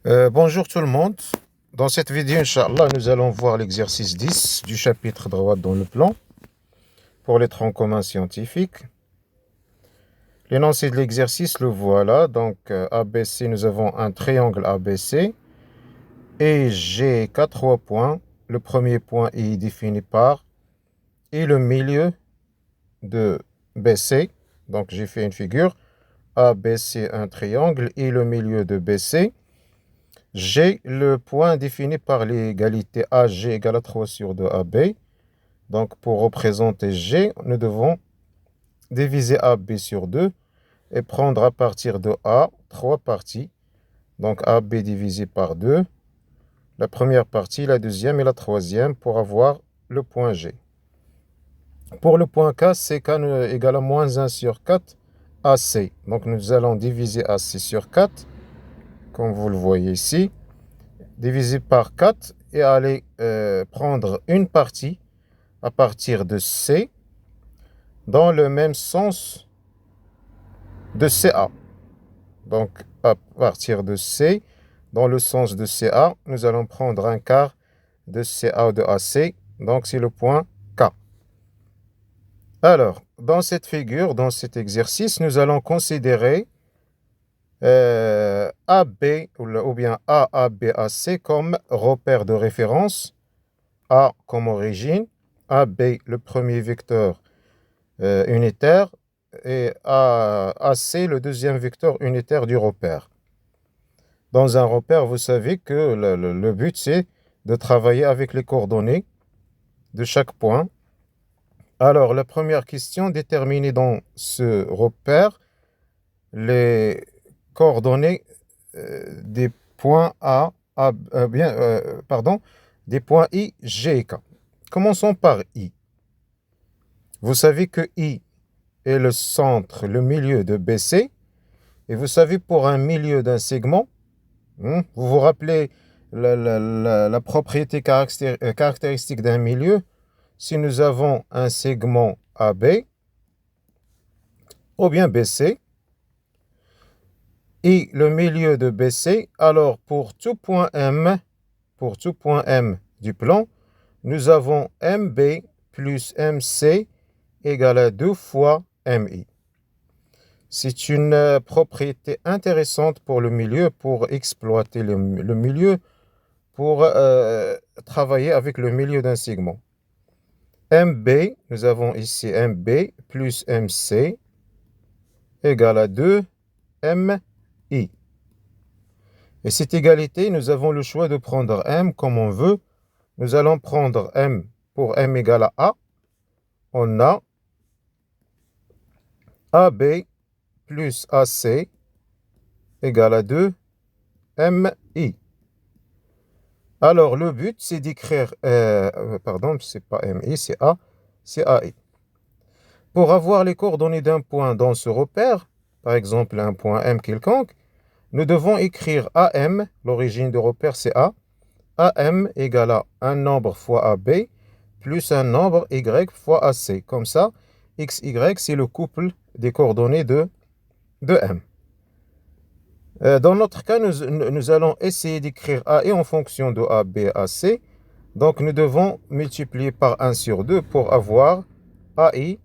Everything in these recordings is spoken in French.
Bonjour tout le monde. Dans cette vidéo, Inch'Allah, nous allons voir l'exercice 10 du chapitre droit dans le plan pour les troncs communs scientifiques. L'énoncé de l'exercice, le voilà. Donc, ABC, nous avons un triangle ABC et j'ai 3 points. Le premier point est défini par et le milieu de BC. Donc, j'ai fait une figure. ABC, un triangle et le milieu de BC. G, le point défini par l'égalité AG égale à 3 sur 2 AB. Donc, pour représenter G, nous devons diviser AB sur 2 et prendre à partir de A 3 parties. Donc, AB divisé par 2, la première partie, la deuxième et la troisième pour avoir le point G. Pour le point K, CK égale à moins 1 sur 4 AC. Donc, nous allons diviser AC sur 4, comme vous le voyez ici. Diviser par 4 et aller prendre une partie à partir de C dans le même sens de CA. Donc, à partir de C, dans le sens de CA, nous allons prendre un quart de CA ou de AC. Donc, c'est le point K. Alors, dans cette figure, dans cet exercice, nous allons considérer AB ou bien AABAC comme repère de référence. A comme origine, AB le premier vecteur unitaire et AC le deuxième vecteur unitaire du repère. Dans un repère, vous savez que le but c'est de travailler avec les coordonnées de chaque point. Alors, la première question, déterminer dans ce repère les coordonnées des points des points I, G et K. Commençons par I. Vous savez que I est le centre, le milieu de BC. Et vous savez, pour un milieu d'un segment, vous vous rappelez la propriété caractéristique d'un milieu. Si nous avons un segment AB ou bien BC et le milieu de BC, alors pour tout point M du plan, nous avons MB plus MC égale à 2 fois MI. C'est une propriété intéressante pour le milieu, pour exploiter le milieu, pour travailler avec le milieu d'un segment. MB, nous avons ici MB plus MC égale à 2 MI. Et cette égalité, nous avons le choix de prendre M comme on veut. Nous allons prendre M pour M égale à A. On a AB plus AC égale à 2 MI. Alors, le but, c'est d'écrire, c'est pas MI, c'est A, c'est AI. Pour avoir les coordonnées d'un point dans ce repère, par exemple un point M quelconque, nous devons écrire AM, l'origine de repère c'est A, AM égale à un nombre fois AB, plus un nombre Y fois AC. Comme ça, XY, c'est le couple des coordonnées de M. Dans notre cas, nous allons essayer d'écrire A en fonction de A, B, A, C. Donc, nous devons multiplier par 1 sur 2 pour avoir AI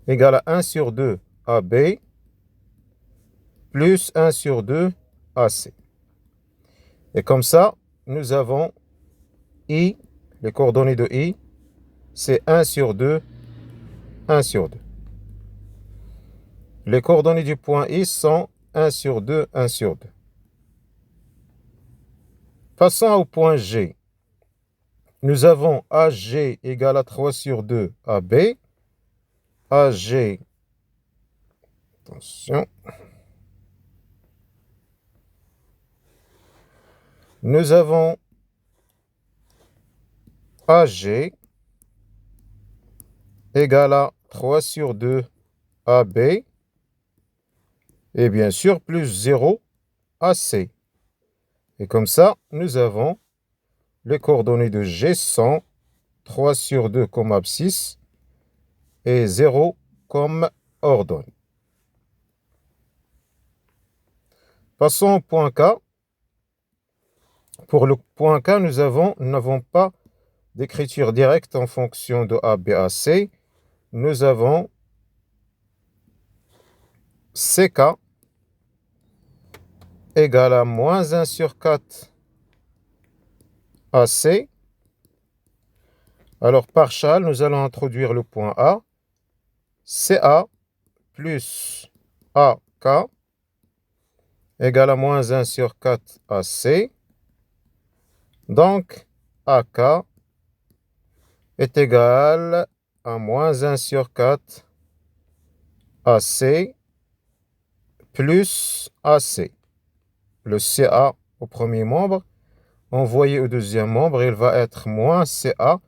égale à 1 sur 2 AB plus 1 sur 2 AC. Et comme ça, nous avons I, les coordonnées de I, c'est 1 sur 2, 1 sur 2. Les coordonnées du point I sont 1 sur 2, 1 sur 2. Passons au point G. Nous avons AG égale à 3 sur 2 AB. AG, attention. Nous avons AG égale à 3 sur 2 AB. Et bien sûr, plus 0 AC. Et comme ça, nous avons les coordonnées de G sont 3 sur 2 comme abscisse et 0 comme ordonnée. Passons au point K. Pour le point K, nous n'avons pas d'écriture directe en fonction de A, B, A, C. Nous avons CK égale à moins 1 sur 4 AC. Alors, par châle, nous allons introduire le point A. CA plus AK égale à moins 1 sur 4 AC. Donc, AK est égal à moins 1 sur 4 AC plus AC. Le CA au premier membre, envoyé au deuxième membre, il va être moins CA,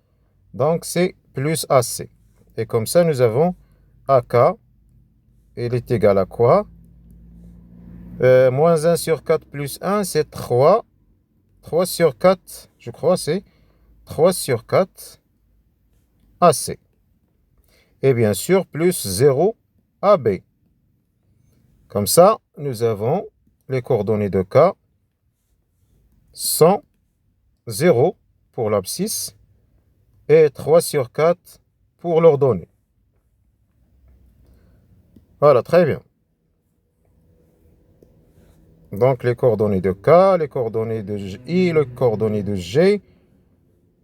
donc c'est plus AC. Et comme ça, nous avons AK, il est égal à quoi? Moins 1 sur 4 plus 1, c'est 3. 3 sur 4, je crois, c'est 3 sur 4 AC. Et bien sûr, plus 0 AB. Comme ça, nous avons les coordonnées de K sont 0 pour l'abscisse et 3 sur 4 pour l'ordonnée. Voilà, très bien. Donc, les coordonnées de K, les coordonnées de I, les coordonnées de G.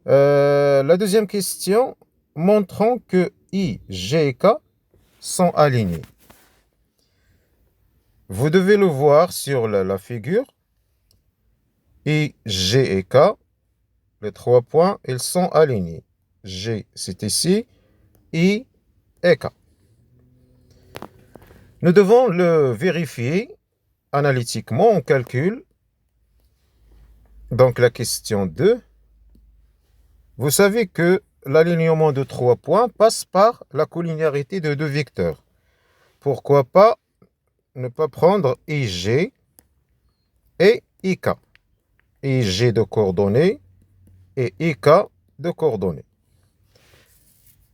La deuxième question, montrons que I, G et K sont alignés. Vous devez le voir sur la figure. I, G et K, les 3 points, ils sont alignés. G, c'est ici. I et K. Nous devons le vérifier analytiquement. On calcule. Donc, la question 2. Vous savez que l'alignement de 3 points passe par la collinéarité de 2 vecteurs. Pourquoi pas ne pas prendre IG et IK? IG de coordonnées et IK de coordonnées.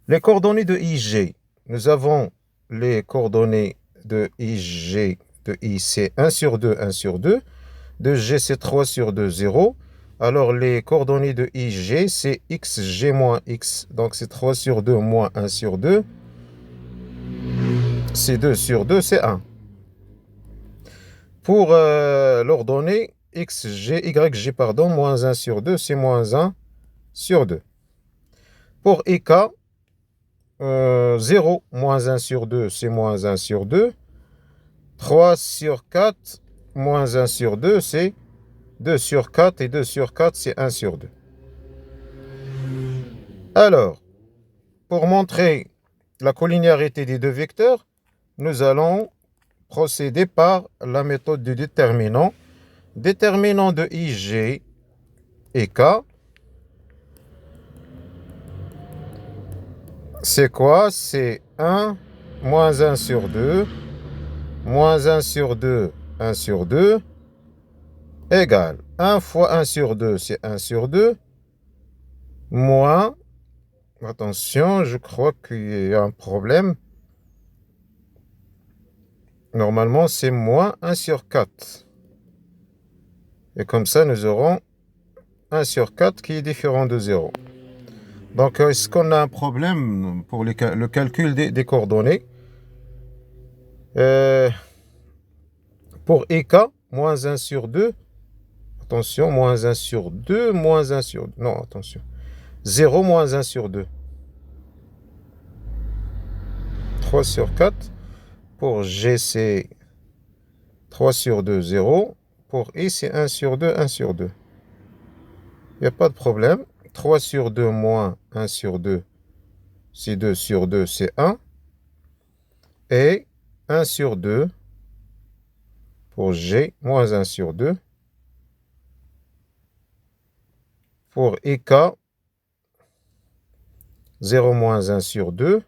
Les coordonnées de IG, nous avons les coordonnées de IG, de I, c'est 1 sur 2, 1 sur 2. De G, c'est 3 sur 2, 0. Alors, les coordonnées de IG, c'est XG moins X. Donc, c'est 3 sur 2 moins 1 sur 2. C'est 2 sur 2, c'est 1. Pour l'ordonnée YG, pardon, moins 1 sur 2, c'est moins 1 sur 2. Pour IK, 0 moins 1 sur 2, c'est moins 1 sur 2. 3 sur 4, moins 1 sur 2, c'est 2 sur 4. Et 2 sur 4, c'est 1 sur 2. Alors, pour montrer la collinéarité des deux vecteurs, nous allons procéder par la méthode du déterminant. Déterminant de IG et K, c'est quoi? C'est 1 moins 1 sur 2, moins 1 sur 2, 1 sur 2, égale 1 fois 1 sur 2, c'est 1 sur 2, moins, attention, je crois qu'il y a un problème. Normalement, c'est moins 1 sur 4. Et comme ça, nous aurons 1 sur 4 qui est différent de 0. Donc, est-ce qu'on a un problème pour le calcul des coordonnées? Pour IK, moins 1 sur 2. Attention, moins 1 sur 2, moins 1 sur 2. Non, attention. 0 moins 1 sur 2. 3 sur 4. Pour G, c'est 3 sur 2, 0. Pour I, c'est 1 sur 2, 1 sur 2. Il n'y a pas de problème. 3 sur 2 moins 1 sur 2, c'est 2 sur 2, c'est 1. Et 1 sur 2 pour G, moins 1 sur 2. Pour IK, 0 moins 1 sur 2.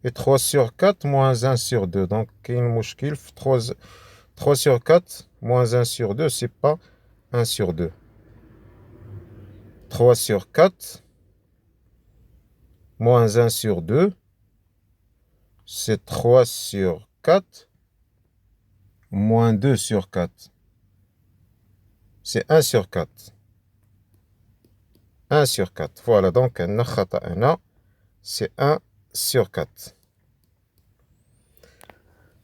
Et 3 sur 4 moins 1 sur 2. Donc, il y a une mouchkil. 3 sur 4 moins 1 sur 2, c'est pas 1 sur 2. 3 sur 4 moins 1 sur 2, c'est 3 sur 4 moins 2 sur 4. c'est 1 sur 4. 1 sur 4. Voilà, donc c'est 1 sur 4.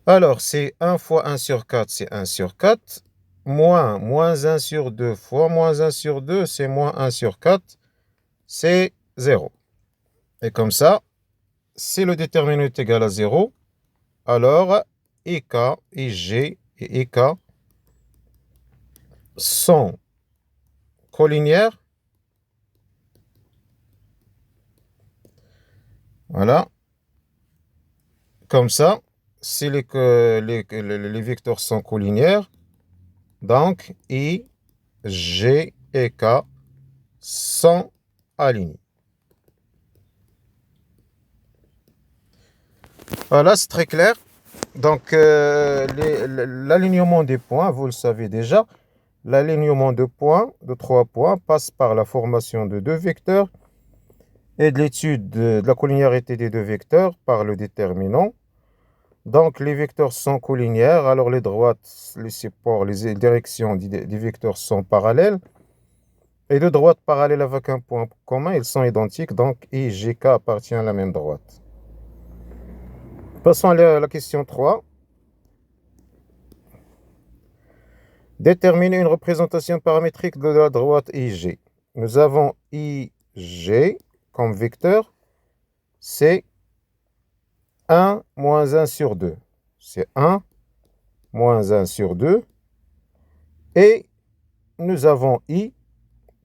Alors, c'est 1 fois 1 sur 4, c'est 1 sur 4. Moins 1 sur 2 fois moins 1 sur 2, c'est moins 1 sur 4. C'est 0. Et comme ça, si le déterminant est égal à 0, alors IK, IG et IK sont collinières. Voilà. Comme ça, si les vecteurs sont collinières, donc I, G et K sont alignés. Voilà, c'est très clair. Donc, l'alignement des points, vous le savez déjà, l'alignement de points, de 3 points, passe par la formation de 2 vecteurs et de l'étude de la collinéarité des 2 vecteurs par le déterminant. Donc, les vecteurs sont collinières, alors les droites, les supports, les directions des vecteurs sont parallèles. Et deux droites parallèles avec un point commun, ils sont identiques, donc I, G, K appartient à la même droite. Passons à la question 3. Déterminer une représentation paramétrique de la droite IG. Nous avons IG comme vecteur, c'est 1 moins 1 sur 2. C'est 1 moins 1 sur 2. Et nous avons I,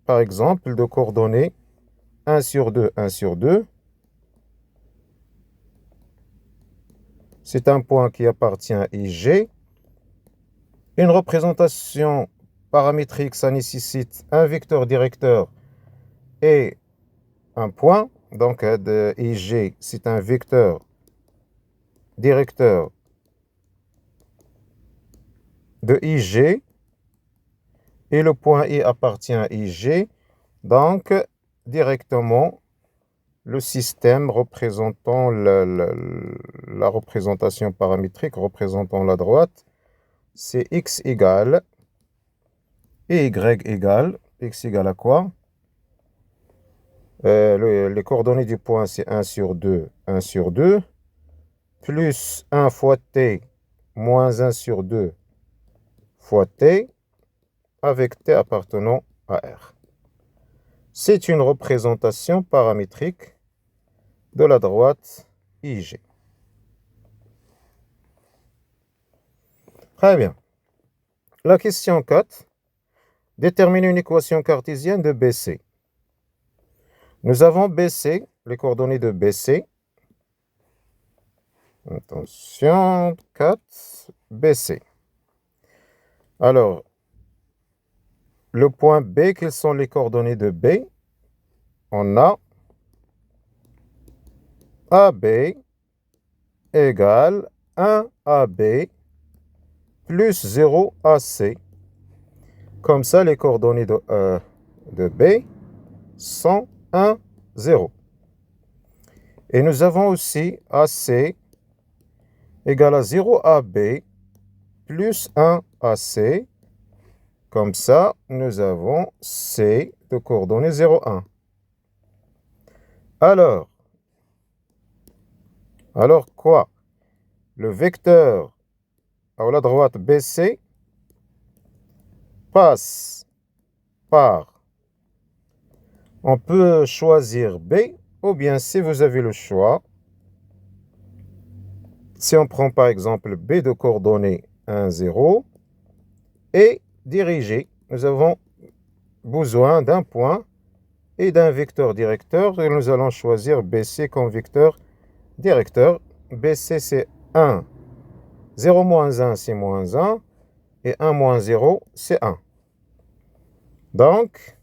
par exemple, de coordonnées 1 sur 2, 1 sur 2. C'est un point qui appartient à IG. Une représentation paramétrique, ça nécessite un vecteur directeur et un point. Donc, de IG, c'est un vecteur directeur de IG. Et le point I appartient à IG. Donc, directement, le système représentant la représentation paramétrique, représentant la droite, c'est X égale et Y égale. X égale à quoi? Les coordonnées du point, c'est 1 sur 2, 1 sur 2, plus 1 fois T, moins 1 sur 2 fois T, avec T appartenant à R. C'est une représentation paramétrique de la droite IG. Très bien. La question 4. Déterminer une équation cartésienne de BC. Nous avons BC, les coordonnées de BC. Attention, 4, BC. Alors, le point B, quelles sont les coordonnées de B? On a AB égale 1 AB plus 0 AC. Comme ça, les coordonnées de B sont 1, 0. Et nous avons aussi AC égale à 0 AB plus 1 AC. Comme ça, nous avons C de coordonnées 0, 1. Alors quoi? Le vecteur à la droite BC passe par... On peut choisir B ou bien si vous avez le choix. Si on prend par exemple B de coordonnées 1, 0 et dirigé, nous avons besoin d'un point et d'un vecteur directeur et nous allons choisir BC comme vecteur directeur. BC c'est 1. 0 moins 1 c'est moins 1 et 1 moins 0 c'est 1. Donc,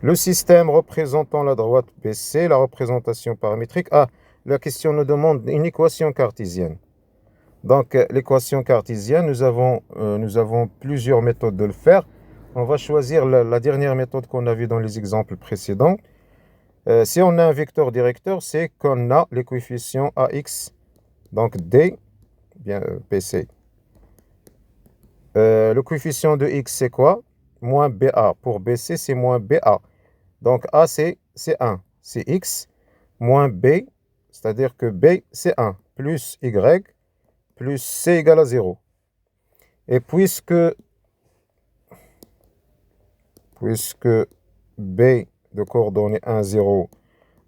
le système représentant la droite BC, la représentation paramétrique. La question nous demande une équation cartésienne. Donc, l'équation cartésienne, nous avons plusieurs méthodes de le faire. On va choisir la dernière méthode qu'on a vue dans les exemples précédents. Si on a un vecteur directeur, c'est qu'on a les coefficients AX, donc D, bien PC. Le coefficient de x, c'est quoi? Moins BA. Pour BC, c'est moins BA. Donc A, c'est 1. C'est x moins B, c'est-à-dire que B, c'est 1, plus y, plus C égale à 0. Et puisque B de coordonnées 1, 0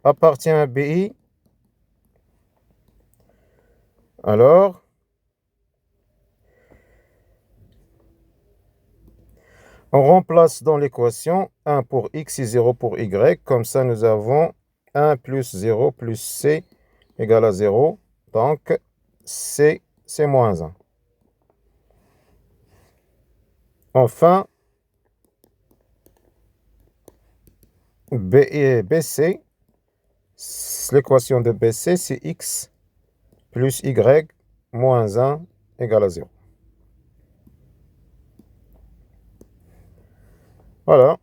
appartient à BI, alors on remplace dans l'équation 1 pour x et 0 pour y. Comme ça, nous avons 1 plus 0 plus C égale à 0. Donc, C, c'est moins 1. Enfin, BC, l'équation de BC, c'est x plus y moins 1 égale à 0. Voilà.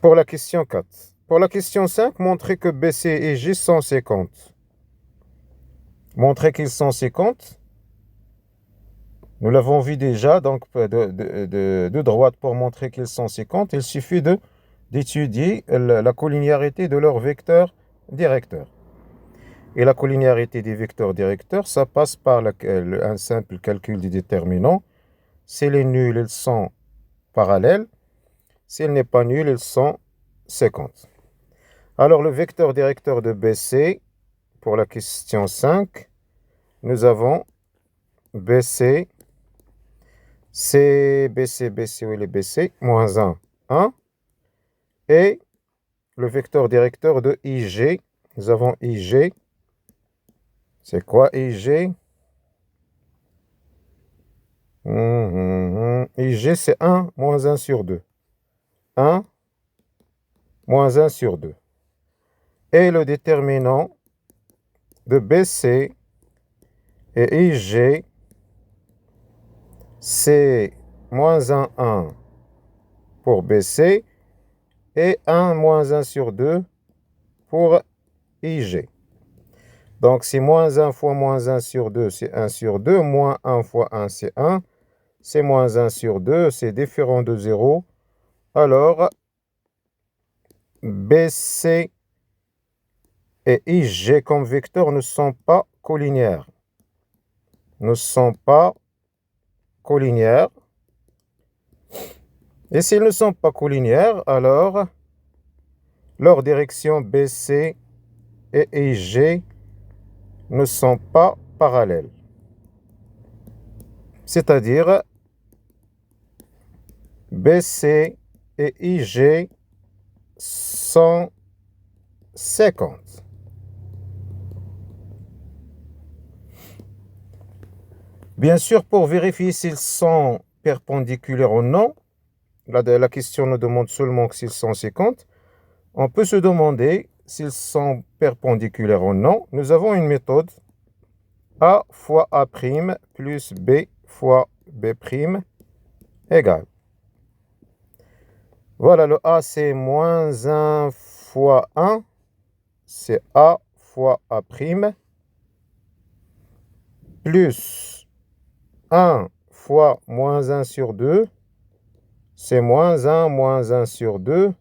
Pour la question 4. Pour la question 5, montrer que BC et G sont 50. Montrer qu'ils sont 50. Nous l'avons vu déjà, donc de droite pour montrer qu'ils sont 50, il suffit d'étudier la collinéarité de leurs vecteurs directeurs. Et la collinéarité des vecteurs directeurs, ça passe par un simple calcul du déterminant. Si les nuls, ils sont parallèles. S'il n'est pas nul, ils sont 50. Alors, le vecteur directeur de BC, pour la question 5, nous avons BC, BC, où il est BC, moins 1, 1. Et le vecteur directeur de IG, nous avons IG. C'est quoi IG? IG, c'est 1 moins 1 sur 2. 1 moins 1 sur 2. Et le déterminant de BC et IG, c'est moins 1, 1 pour BC et 1 moins 1 sur 2 pour IG. Donc, c'est moins 1 fois moins 1 sur 2, c'est 1 sur 2. Moins 1 fois 1, c'est 1. C'est moins 1 sur 2, c'est différent de 0. Alors, BC et IG comme vecteurs ne sont pas collinéaires. Ne sont pas collinéaires. Et s'ils ne sont pas collinéaires, alors leur direction BC et IG ne sont pas parallèles. C'est-à-dire BC et IG sont 50. Bien sûr, pour vérifier s'ils sont perpendiculaires ou non, la question nous demande seulement que s'ils sont 50. On peut se demander s'ils sont perpendiculaires ou non. Nous avons une méthode A fois A' plus B fois B' égale. Voilà, le A, c'est moins 1 fois 1. C'est A fois A'. Plus 1 fois moins 1 sur 2. C'est moins 1 sur 2.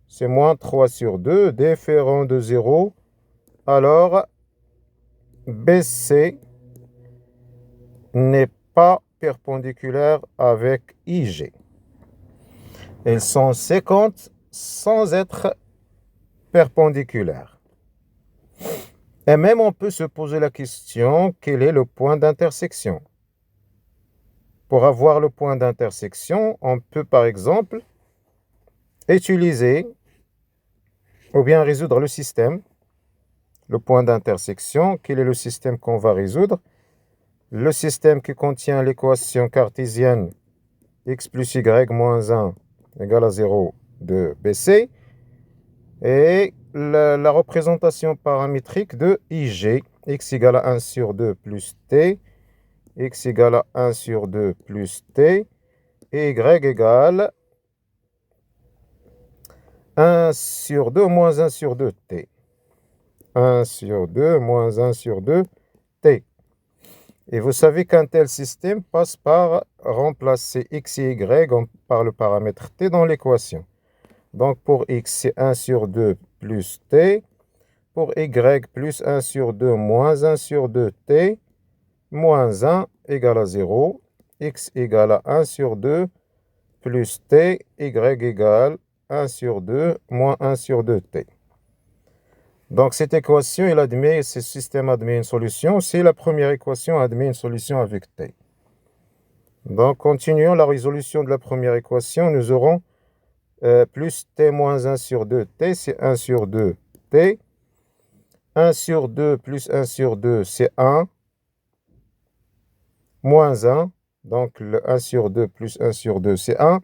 C'est moins 3 sur 2. Différent de 0. Alors, BC n'est pas perpendiculaire avec IG. Ils sont 50 sans être perpendiculaires. Et même on peut se poser la question, quel est le point d'intersection? Pour avoir le point d'intersection, on peut par exemple utiliser ou bien résoudre le système. Le point d'intersection, quel est le système qu'on va résoudre? Le système qui contient l'équation cartésienne x plus y moins 1 égale à 0 de BC et la représentation paramétrique de IG, x égale à 1 sur 2 plus t, x égale à 1 sur 2 plus t, et y égale 1 sur 2 moins 1 sur 2 t. 1 sur 2 moins 1 sur 2 t. Et vous savez qu'un tel système passe par remplacer x et y par le paramètre t dans l'équation. Donc pour x, c'est 1 sur 2 plus t. Pour y, plus 1 sur 2 moins 1 sur 2 t, moins 1 égale à 0. X égale à 1 sur 2 plus t, y égale 1 sur 2 moins 1 sur 2t. Donc cette équation, ce système admet une solution. Si la première équation admet une solution avec t. Donc continuons la résolution de la première équation. Nous aurons plus t moins 1 sur 2t, c'est 1 sur 2t. 1 sur 2 plus 1 sur 2, c'est 1. Moins 1. Donc le 1 sur 2 plus 1 sur 2, c'est 1.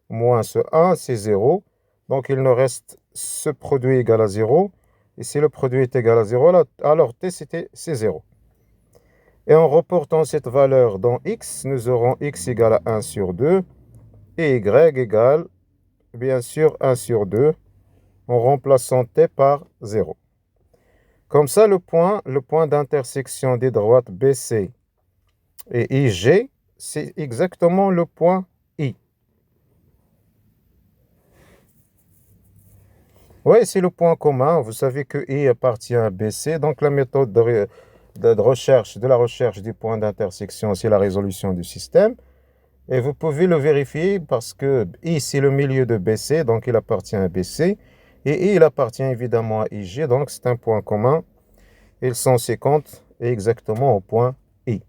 Moins ce 1, c'est 0. Donc il nous reste ce produit égal à 0. Et si le produit est égal à 0, alors t, c'est 0. Et en reportant cette valeur dans x, nous aurons x égale à 1 sur 2 et y égale, bien sûr, 1 sur 2 en remplaçant t par 0. Comme ça, le point d'intersection des droites BC et IG, c'est exactement le point I. Oui, c'est le point commun. Vous savez que I appartient à BC. Donc, la méthode de la recherche du point d'intersection, c'est la résolution du système. Et vous pouvez le vérifier parce que I, c'est le milieu de BC, donc il appartient à BC. Et I, il appartient évidemment à IG, donc c'est un point commun. Ils sont 50 et exactement au point I.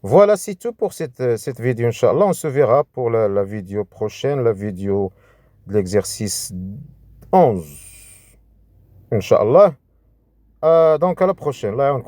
Voilà, c'est tout pour cette vidéo, Inch'Allah. On se verra pour la vidéo prochaine, la vidéo de l'exercice 11. Inch'Allah. Donc à la prochaine. Là,